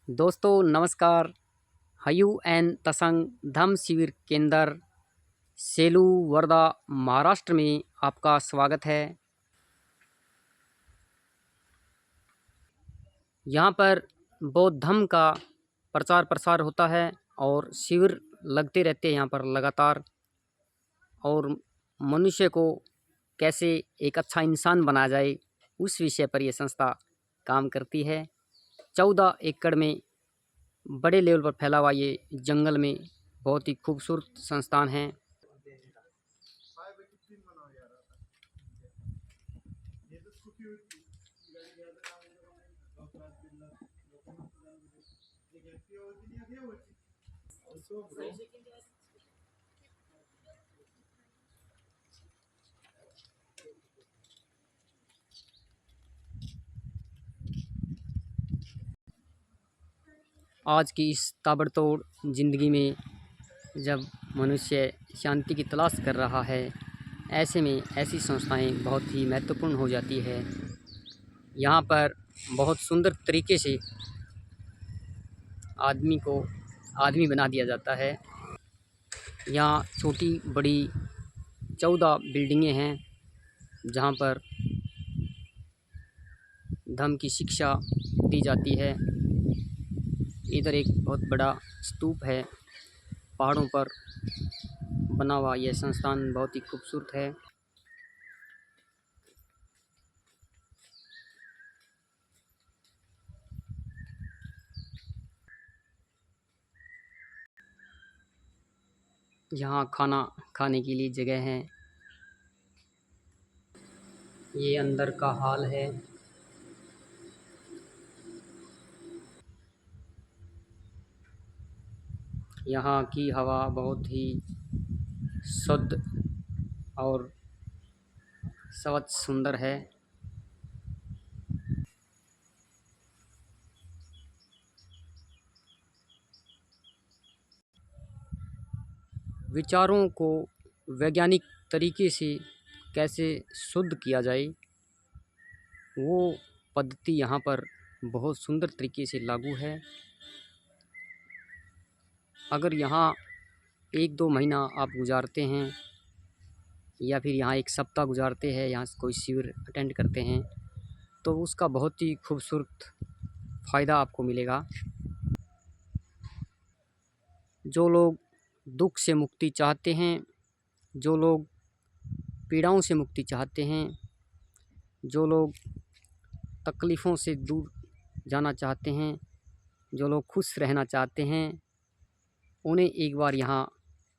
दोस्तों नमस्कार। हयू एन तसंग धम्म शिविर केंद्र सेलू वर्धा महाराष्ट्र में आपका स्वागत है। यहाँ पर बौद्ध धर्म का प्रचार प्रसार होता है और शिविर लगते रहते हैं यहाँ पर लगातार। और मनुष्य को कैसे एक अच्छा इंसान बनाया जाए उस विषय पर यह संस्था काम करती है। 14 एकड़ में बड़े लेवल पर फैला हुआ ये जंगल में बहुत ही खूबसूरत संस्थान है। आज की इस ताबड़तोड़ ज़िंदगी में जब मनुष्य शांति की तलाश कर रहा है, ऐसे में ऐसी संस्थाएं बहुत ही महत्वपूर्ण हो जाती है। यहाँ पर बहुत सुंदर तरीके से आदमी को आदमी बना दिया जाता है। यहाँ छोटी बड़ी 14 बिल्डिंगें हैं जहाँ पर धर्म की शिक्षा दी जाती है। इधर एक बहुत बड़ा स्तूप है, पहाड़ों पर बना हुआ यह संस्थान बहुत ही खूबसूरत है। यहाँ खाना खाने के लिए जगह है। ये अंदर का हॉल है। यहाँ की हवा बहुत ही शुद्ध और स्वच्छ सुंदर है। विचारों को वैज्ञानिक तरीके से कैसे शुद्ध किया जाए, वो पद्धति यहाँ पर बहुत सुंदर तरीके से लागू है। अगर यहाँ 1-2 महीना आप गुजारते हैं या फिर यहाँ 1 सप्ताह गुजारते हैं, यहाँ कोई शिविर अटेंड करते हैं, तो उसका बहुत ही खूबसूरत फ़ायदा आपको मिलेगा। जो लोग दुख से मुक्ति चाहते हैं, जो लोग पीड़ाओं से मुक्ति चाहते हैं, जो लोग तकलीफ़ों से दूर जाना चाहते हैं, जो लोग खुश रहना चाहते हैं, उन्हें एक बार यहाँ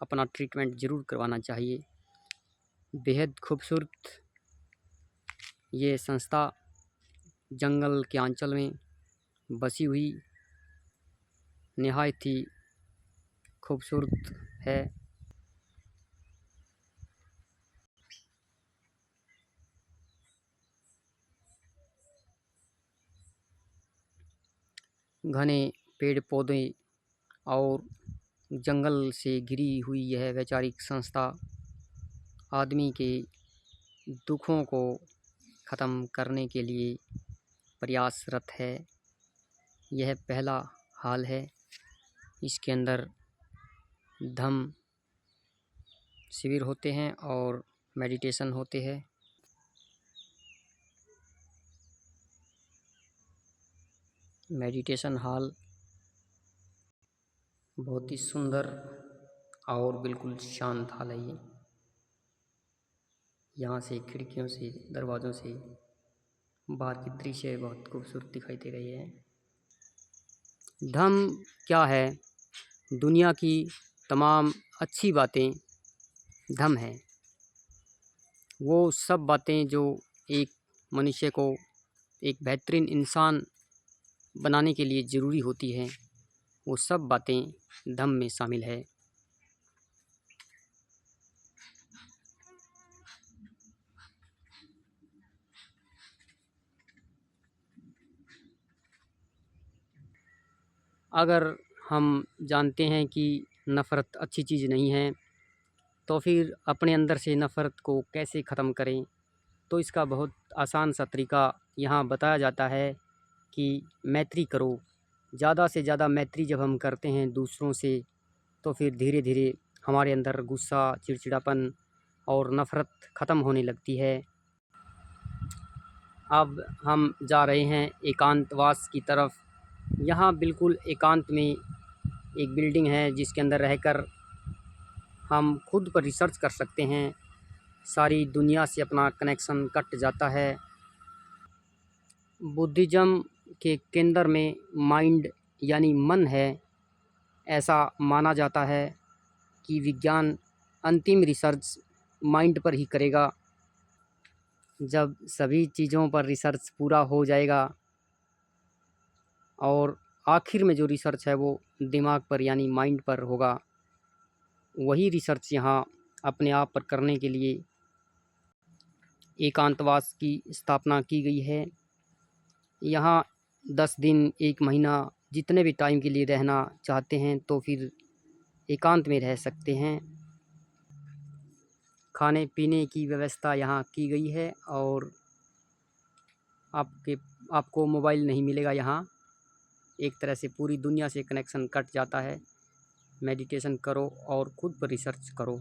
अपना ट्रीटमेंट ज़रूर करवाना चाहिए। बेहद खूबसूरत ये संस्था जंगल के आंचल में बसी हुई निहायत ही खूबसूरत है। घने पेड़ पौधे और जंगल से घिरी हुई यह वैचारिक संस्था आदमी के दुखों को ख़त्म करने के लिए प्रयासरत है। यह पहला हाल है। इसके अंदर धम्म शिविर होते हैं और मेडिटेशन होते हैं। मेडिटेशन हॉल बहुत ही सुंदर और बिल्कुल शांत हाल है ये। यहाँ से खिड़कियों से दरवाज़ों से बाहर की दृश्य बहुत खूबसूरत दिखाई दे रही है। धम्म क्या है? दुनिया की तमाम अच्छी बातें धम्म है। वो सब बातें जो एक मनुष्य को एक बेहतरीन इंसान बनाने के लिए ज़रूरी होती हैं, वो सब बातें धम्म में शामिल है। अगर हम जानते हैं कि नफ़रत अच्छी चीज़ नहीं है, तो फिर अपने अंदर से नफ़रत को कैसे ख़त्म करें? तो इसका बहुत आसान सा तरीका यहाँ बताया जाता है कि मैत्री करो, ज़्यादा से ज़्यादा मैत्री जब हम करते हैं दूसरों से, तो फिर धीरे धीरे हमारे अंदर गुस्सा, चिड़चिड़ापन और नफ़रत ख़त्म होने लगती है। अब हम जा रहे हैं एकांतवास की तरफ। यहाँ बिल्कुल एकांत में एक बिल्डिंग है जिसके अंदर रहकर हम खुद पर रिसर्च कर सकते हैं। सारी दुनिया से अपना कनेक्शन कट जाता है। बुद्धिज़्म के केंद्र में माइंड यानी मन है। ऐसा माना जाता है कि विज्ञान अंतिम रिसर्च माइंड पर ही करेगा। जब सभी चीज़ों पर रिसर्च पूरा हो जाएगा और आखिर में जो रिसर्च है वो दिमाग पर यानी माइंड पर होगा, वही रिसर्च यहाँ अपने आप पर करने के लिए एकांतवास की स्थापना की गई है। यहाँ 10 दिन, 1 महीना, जितने भी टाइम के लिए रहना चाहते हैं तो फिर एकांत में रह सकते हैं। खाने पीने की व्यवस्था यहाँ की गई है और आपको मोबाइल नहीं मिलेगा यहाँ। एक तरह से पूरी दुनिया से कनेक्शन कट जाता है। मेडिटेशन करो और खुद पर रिसर्च करो।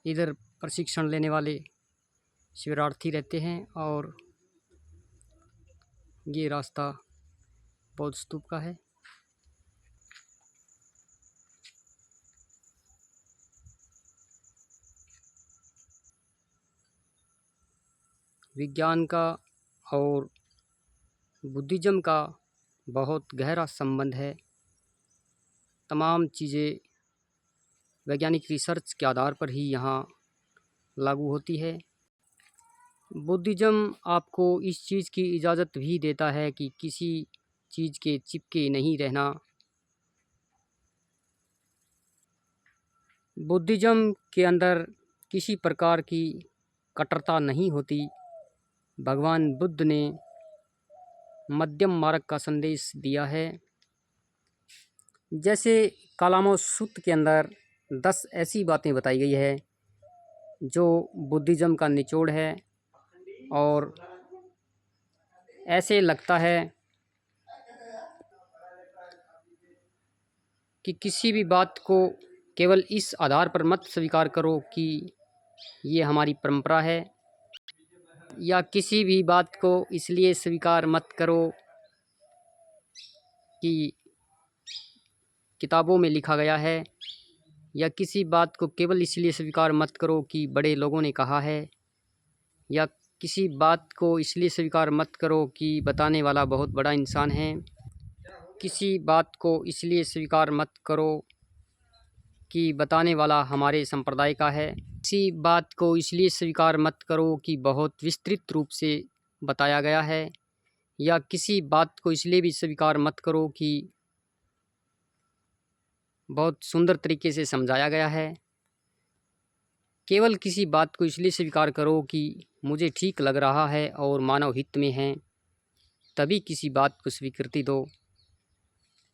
इधर प्रशिक्षण लेने वाले शिविरार्थी रहते हैं और ये रास्ता बौद्ध स्तूप का है। विज्ञान का और बुद्धिज़्म का बहुत गहरा संबंध है। तमाम चीज़ें वैज्ञानिक रिसर्च के आधार पर ही यहाँ लागू होती है। बुद्धिज़्म आपको इस चीज़ की इजाज़त भी देता है कि किसी चीज़ के चिपके नहीं रहना। बुद्धिज़्म के अंदर किसी प्रकार की कट्टरता नहीं होती। भगवान बुद्ध ने मध्यम मार्ग का संदेश दिया है। जैसे कालामो सूत्र के अंदर 10 ऐसी बातें बताई गई है जो बुद्धिज़्म का निचोड़ है और ऐसे लगता है कि किसी भी बात को केवल इस आधार पर मत स्वीकार करो कि ये हमारी परंपरा है, या किसी भी बात को इसलिए स्वीकार मत करो कि किताबों में लिखा गया है, या किसी बात को केवल इसलिए स्वीकार मत करो कि बड़े लोगों ने कहा है, या किसी बात को इसलिए स्वीकार मत करो कि बताने वाला बहुत बड़ा इंसान है। किसी बात को इसलिए स्वीकार मत करो कि बताने वाला हमारे संप्रदाय का है। किसी बात को इसलिए स्वीकार मत करो कि बहुत विस्तृत रूप से बताया गया है, या किसी बात को इसलिए भी स्वीकार मत करो कि बहुत सुंदर तरीके से समझाया गया है। केवल किसी बात को इसलिए स्वीकार करो कि मुझे ठीक लग रहा है और मानव हित में है, तभी किसी बात को स्वीकृति दो।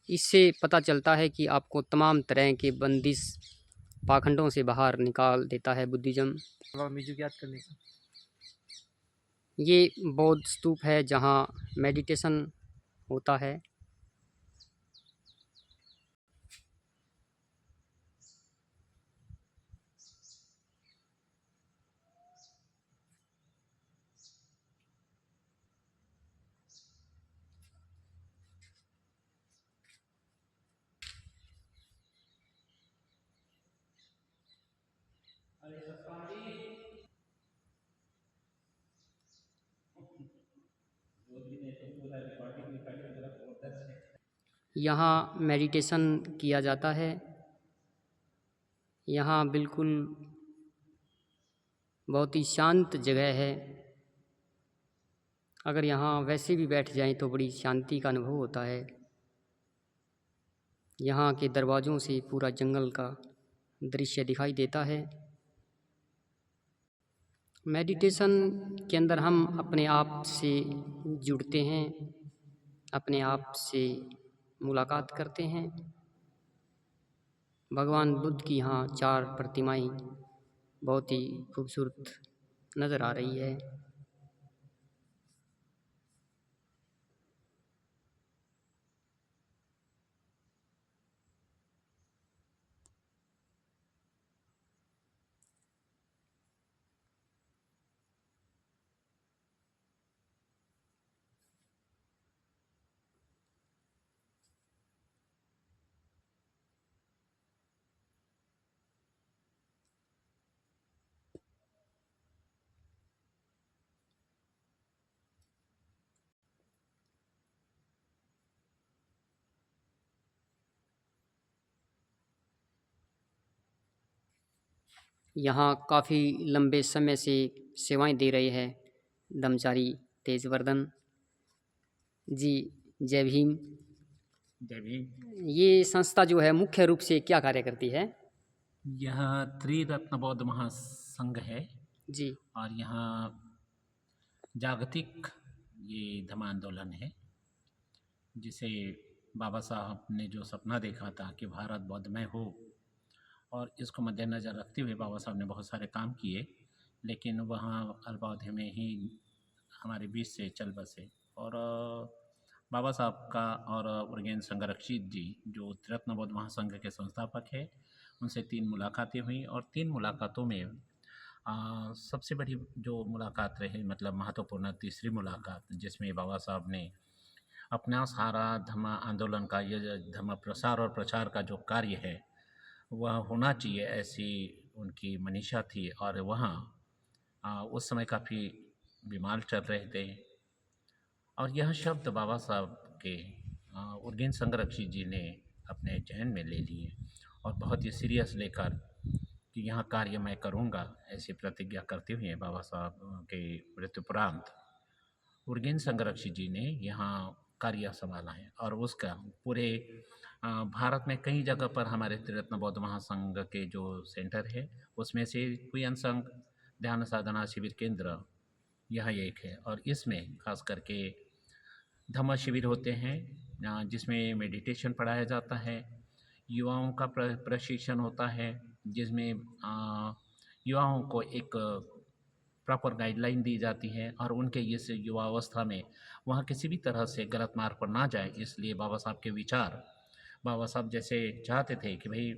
इससे पता चलता है कि आपको तमाम तरह के बंदिश पाखंडों से बाहर निकाल देता है बुद्धिज़्म। याद करने का ये बौद्ध स्तूप है जहाँ मेडिटेशन होता है। यहाँ मेडिटेशन किया जाता है। यहाँ बिल्कुल बहुत ही शांत जगह है। अगर यहाँ वैसे भी बैठ जाएं तो बड़ी शांति का अनुभव होता है। यहाँ के दरवाज़ों से पूरा जंगल का दृश्य दिखाई देता है। मेडिटेशन के अंदर हम अपने आप से जुड़ते हैं, अपने आप से मुलाकात करते हैं। भगवान बुद्ध की यहाँ 4 प्रतिमाएं बहुत ही खूबसूरत नज़र आ रही है। यहाँ काफ़ी लंबे समय से सेवाएं दे रहे हैं ब्रह्मचारी तेजवर्धन जी। जय भीम। जय भीम। ये संस्था जो है मुख्य रूप से क्या कार्य करती है? यह त्रिरत्न बौद्ध महासंघ है जी। और यहाँ जागतिक ये धम्म आंदोलन है, जिसे बाबा साहब ने जो सपना देखा था कि भारत बौद्धमय हो, और इसको मद्देनज़र रखते हुए बाबा साहब ने बहुत सारे काम किए, लेकिन वहाँ अल्पावधि में ही हमारे बीच से चल बसे। और बाबा साहब का और उर्गेन संगरक्षित जी जो त्रिरत्न बौद्ध महासंघ के संस्थापक हैं, उनसे 3 मुलाकातें हुई और 3 मुलाकातों में सबसे बड़ी जो मुलाकात रही, मतलब महत्वपूर्ण तीसरी मुलाकात, जिसमें बाबा साहब ने अपना सारा धम्म आंदोलन का, ये धम्म प्रसार और प्रचार का जो कार्य है वह होना चाहिए, ऐसी उनकी मनीषा थी। और वहाँ उस समय काफ़ी बीमार चल रहे थे और यह शब्द बाबा साहब के उर्गेन संगरक्षी जी ने अपने जहन में ले लिए और बहुत ही सीरियस लेकर कि यह कार्य मैं करूँगा, ऐसी प्रतिज्ञा करते हुए बाबा साहब के मृत्युपरांत उर्गेन संगरक्षी जी ने यहाँ कार्य संभाला है। और उसका पूरे भारत में कई जगह पर हमारे त्रिरत्न बौद्ध महासंघ के जो सेंटर है, उसमें से हुयन संघ ध्यान साधना शिविर केंद्र यह एक है। और इसमें खास करके धम्म शिविर होते हैं, जिसमें मेडिटेशन पढ़ाया जाता है, युवाओं का प्रशिक्षण होता है, जिसमें युवाओं को एक प्रॉपर गाइडलाइन दी जाती है और उनके इस युवावस्था में वहाँ किसी भी तरह से गलत मार्ग पर ना जाए, इसलिए बाबा साहब के विचार, बाबा साहब जैसे चाहते थे कि भाई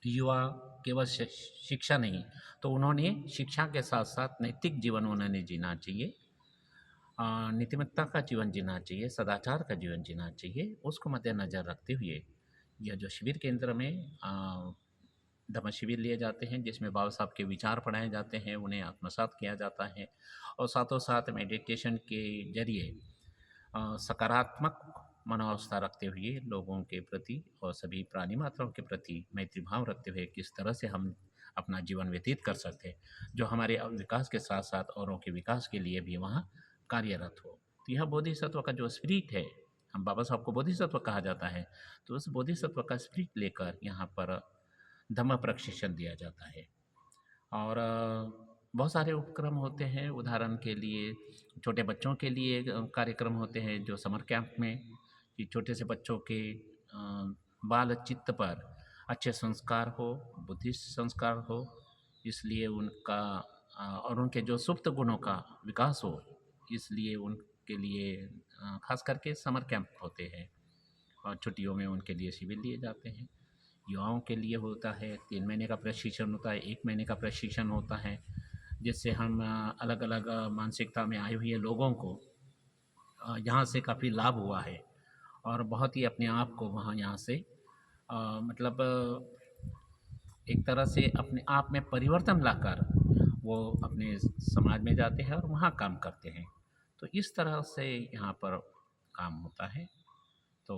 युवा केवल शिक्षा नहीं, तो उन्होंने शिक्षा के साथ साथ नैतिक जीवन उन्होंने जीना चाहिए, नीतिमत्ता का जीवन जीना चाहिए, सदाचार का जीवन जीना चाहिए। उसको मद्देनज़र रखते हुए यह जो शिविर केंद्र में धम्म शिविर लिए जाते हैं, जिसमें बाबा साहब के विचार पढ़ाए जाते हैं, उन्हें आत्मसात किया जाता है और साथों साथ मेडिटेशन के जरिए सकारात्मक मनोवस्था रखते हुए लोगों के प्रति और सभी प्राणी मात्राओं के प्रति मैत्री भाव रखते हुए किस तरह से हम अपना जीवन व्यतीत कर सकते हैं, जो हमारे विकास के साथ साथ औरों के विकास के लिए भी वहाँ कार्यरत हो। तो यह बोधिसत्व का जो स्पिरिट है, हम बाबा साहब को बोधिसत्व कहा जाता है, तो उस बोधिसत्व का स्पिरिट लेकर यहाँ पर धम्म प्रशिक्षण दिया जाता है। और बहुत सारे उपक्रम होते हैं, उदाहरण के लिए छोटे बच्चों के लिए कार्यक्रम होते हैं जो समर कैंप में, कि छोटे से बच्चों के बाल चित्त पर अच्छे संस्कार हो, बुद्धिस्ट संस्कार हो, इसलिए उनका और उनके जो सुप्त गुणों का विकास हो, इसलिए उनके लिए खास करके समर कैंप होते हैं और छुट्टियों में उनके लिए शिविर लिए जाते हैं। युवाओं के लिए होता है 3 महीने का प्रशिक्षण होता है, 1 महीने का प्रशिक्षण होता है, जिससे हम अलग अलग मानसिकता में आए हुए लोगों को यहाँ से काफ़ी लाभ हुआ है और बहुत ही अपने आप को वहाँ यहाँ से मतलब एक तरह से अपने आप में परिवर्तन लाकर वो अपने समाज में जाते हैं और वहाँ काम करते हैं। तो इस तरह से यहाँ पर काम होता है। तो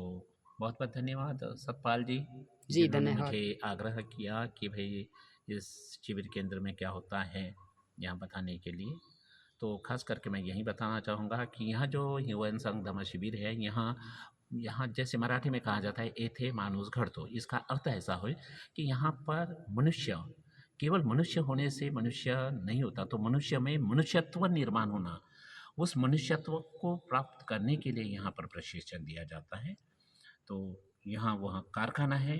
बहुत बहुत धन्यवाद सतपाल जी, जी जिन्होंने धन्यवाद। मुझे आग्रह किया कि भाई इस शिविर केंद्र में क्या होता है यहाँ बताने के लिए। तो खास करके मैं यही बताना चाहूँगा कि यहाँ जो युवन संघ धम्म शिविर है, यहाँ यहाँ जैसे मराठी में कहा जाता है एथे माणूस घडतो, इसका अर्थ ऐसा हो कि यहाँ पर मनुष्य, केवल मनुष्य होने से मनुष्य नहीं होता, तो मनुष्य में मनुष्यत्व निर्माण होना, उस मनुष्यत्व को प्राप्त करने के लिए यहाँ पर प्रशिक्षण दिया जाता है। तो यहाँ वह कारखाना है,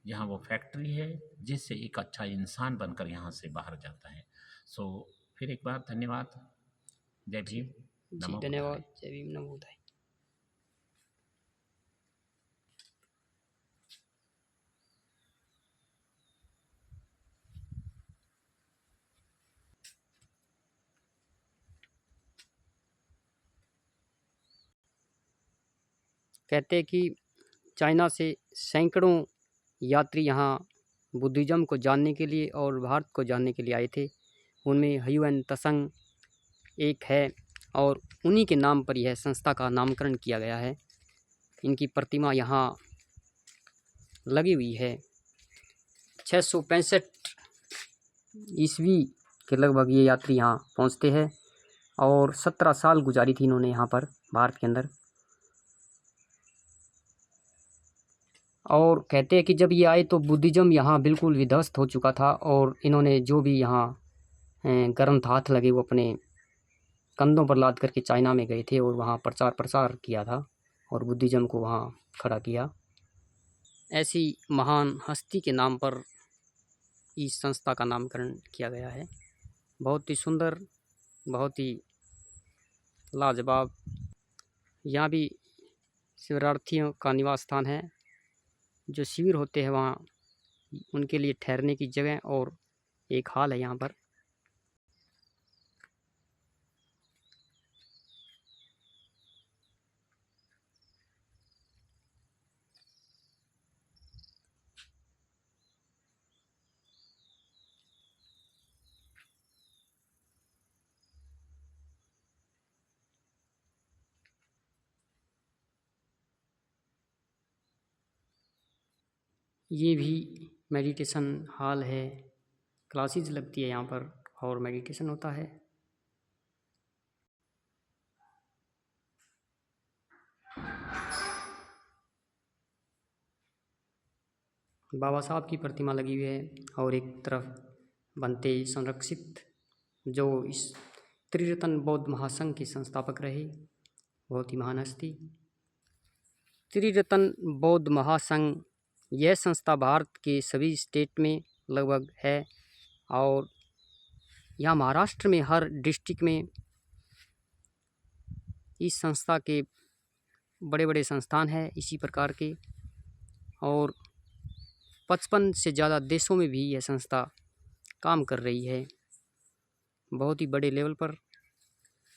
यहाँ वो फैक्ट्री है, जिससे एक अच्छा इंसान बनकर यहाँ से बाहर जाता है। सो फिर एक बार धन्यवाद। जय जी भीम, जी नमो धन्यवाद। बुद्धाय। जय भीम, नमो बुद्धाय। कहते हैं कि चाइना से सैकड़ों यात्री यहाँ बुद्धिज़्म को जानने के लिए और भारत को जानने के लिए आए थे। उनमें ह्यूएन त्संग एक है और उन्हीं के नाम पर यह संस्था का नामकरण किया गया है। इनकी प्रतिमा यहाँ लगी हुई है। 665 ईस्वी के लगभग ये यात्री यहाँ पहुँचते हैं और 17 साल गुजारी थी इन्होंने यहाँ पर भारत के अंदर। और कहते हैं कि जब ये आए तो बुद्धिज़्म यहाँ बिल्कुल विध्वस्त हो चुका था और इन्होंने जो भी यहाँ ग्रंथ हाथ लगे वो अपने कंधों पर लाद करके चाइना में गए थे और वहाँ प्रचार प्रसार किया था और बुद्धिज़्म को वहाँ खड़ा किया। ऐसी महान हस्ती के नाम पर इस संस्था का नामकरण किया गया है। बहुत ही सुंदर, बहुत ही लाजवाब। यहाँ भी शिविरार्थियों का निवास स्थान है। जो शिविर होते हैं वहाँ उनके लिए ठहरने की जगह और एक हॉल है यहाँ पर। ये भी मेडिटेशन हॉल है। क्लासेस लगती है यहाँ पर और मेडिटेशन होता है। बाबा साहब की प्रतिमा लगी हुई है और एक तरफ बनते संरक्षित, जो इस त्रिरत्न बौद्ध महासंघ के संस्थापक रहे, बहुत ही महान हस्ती। त्रिरत्न बौद्ध महासंघ यह संस्था भारत के सभी स्टेट में लगभग है और यहाँ महाराष्ट्र में हर डिस्ट्रिक्ट में इस संस्था के बड़े बड़े संस्थान हैं इसी प्रकार के, और 55 से ज़्यादा देशों में भी यह संस्था काम कर रही है। बहुत ही बड़े लेवल पर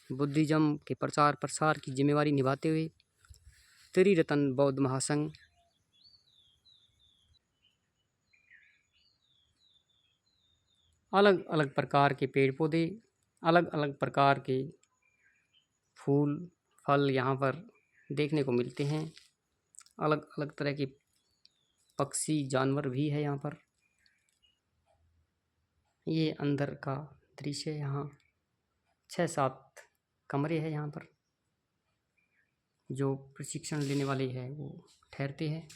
बुद्धिज़्म के प्रचार प्रसार की जिम्मेवारी निभाते हुए त्रिरत्न बौद्ध महासंघ अलग अलग प्रकार के पेड़ पौधे, अलग अलग प्रकार के फूल फल यहाँ पर देखने को मिलते हैं। अलग अलग तरह के पक्षी जानवर भी है यहाँ पर। ये अंदर का दृश्य है। यहाँ 6-7 कमरे हैं यहाँ पर, जो प्रशिक्षण लेने वाले हैं वो ठहरते हैं।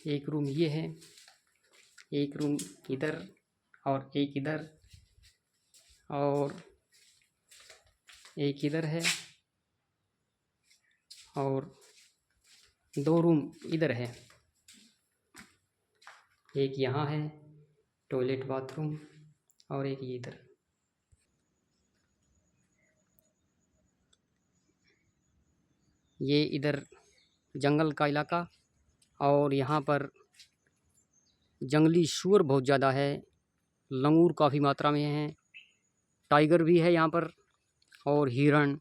एक रूम ये है, एक रूम इधर और एक इधर और एक इधर है और 2 रूम इधर है। एक यहाँ है टॉयलेट बाथरूम और एक ये इधर। ये इधर जंगल का इलाका और यहाँ पर जंगली सूअर बहुत ज़्यादा है, लंगूर काफ़ी मात्रा में हैं, टाइगर भी है यहाँ पर और हिरण,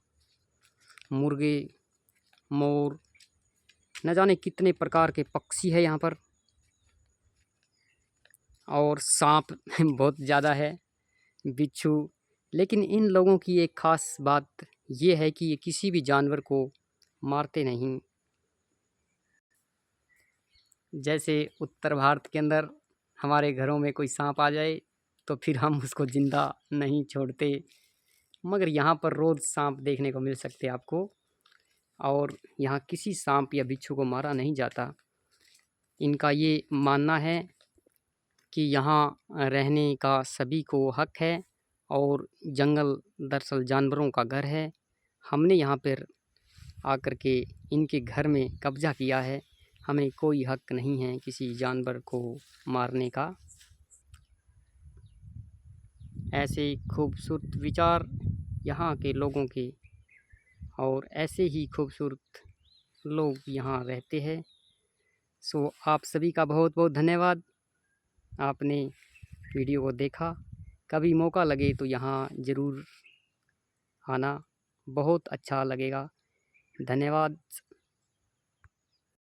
मुर्गे, मोर, न जाने कितने प्रकार के पक्षी है यहाँ पर, और सांप बहुत ज़्यादा है, बिच्छू। लेकिन इन लोगों की एक ख़ास बात ये है कि ये किसी भी जानवर को मारते नहीं। जैसे उत्तर भारत के अंदर हमारे घरों में कोई सांप आ जाए तो फिर हम उसको ज़िंदा नहीं छोड़ते, मगर यहाँ पर रोज़ सांप देखने को मिल सकते हैं आपको। और यहाँ किसी सांप या बिच्छू को मारा नहीं जाता। इनका ये मानना है कि यहाँ रहने का सभी को हक है और जंगल दरअसल जानवरों का घर है। हमने यहाँ पर आकर के इनके घर में कब्ज़ा किया है, हमें कोई हक नहीं है किसी जानवर को मारने का। ऐसे खूबसूरत विचार यहाँ के लोगों के, और ऐसे ही खूबसूरत लोग यहाँ रहते हैं। सो आप सभी का बहुत बहुत धन्यवाद, आपने वीडियो को देखा। कभी मौका लगे तो यहाँ ज़रूर आना, बहुत अच्छा लगेगा। धन्यवाद।